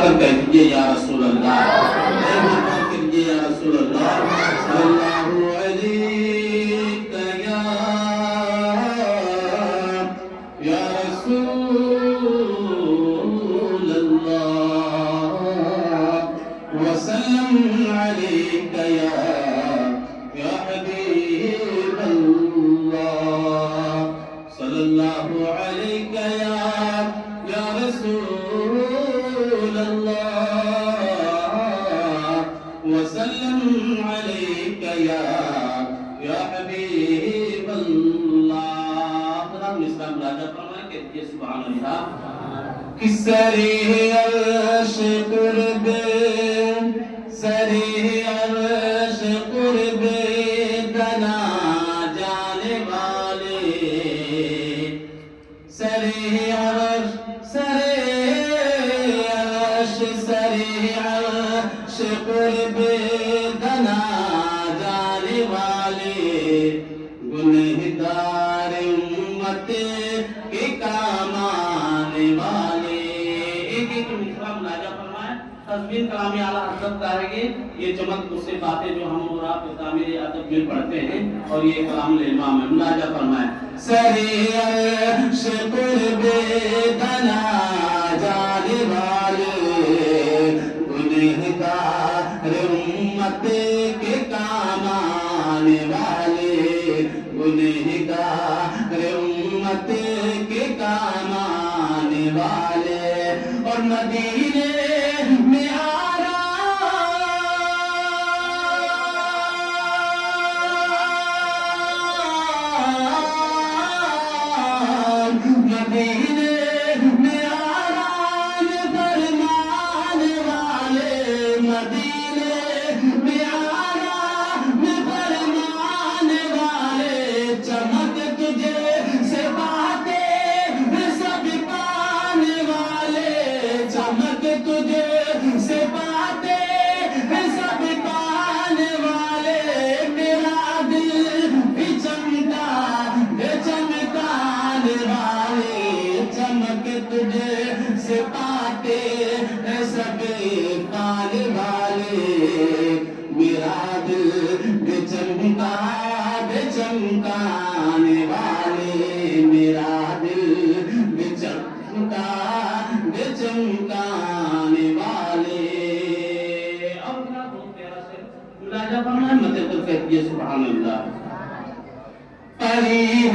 کر کہہ دیجئے یا رسول اللہ، اے مقام کریے یا رسول اللہ، اللہ علیکہ یا رسول اللہ، وسلم علیکہ یا حبیب اللہ، صلی اللہ علیکہ یا رسول اللہ، وسلم علیکہ یا حبیب اللہ۔ خدا اسلام راجہ فرمائے کہ سبحان اللہ۔ کسری عرش قرب، سری عرش قرب دنا جانے والے، سری عرش قرب دنا جانے والے، گنہگار امت کے کام آنے والے۔ ایک ایک مصرع ملاحظہ فرمائیں، تزمین کلامی اعلیٰ حضرت کا ہے یہ چمک اس سے باتیں جو ہم اور آپ تعمیر ادب میں پڑھتے ہیں، اور یہ کلام الامام ہے۔ ملاحظہ فرمائیں، سری عرش قرب دنا جانے والے، گنہگار امت کے کام آنے والے، گنہگار امت کے کام آنے والے، اور مدینے میں آرام، مدینے میں آرام فرمانے والے، مدینے میں آرام فرمانے والے، چمک تجھے سے باتیں سب پانے والے، چمک تجھے سے باتیں سب پانے والے، میرا دل بھی چمکا بے چمکانے والے، چمک تجھے سے باتیں سب پانے والے، میرا دل بے چمکا بے چمکانے والے، میرا دل بے چمکا بے چمکانے والے۔ اور بہت پیارا سے ملاحظہ فرمائیں، مدد کہہ دیجئے سبحان اللہ۔ قریب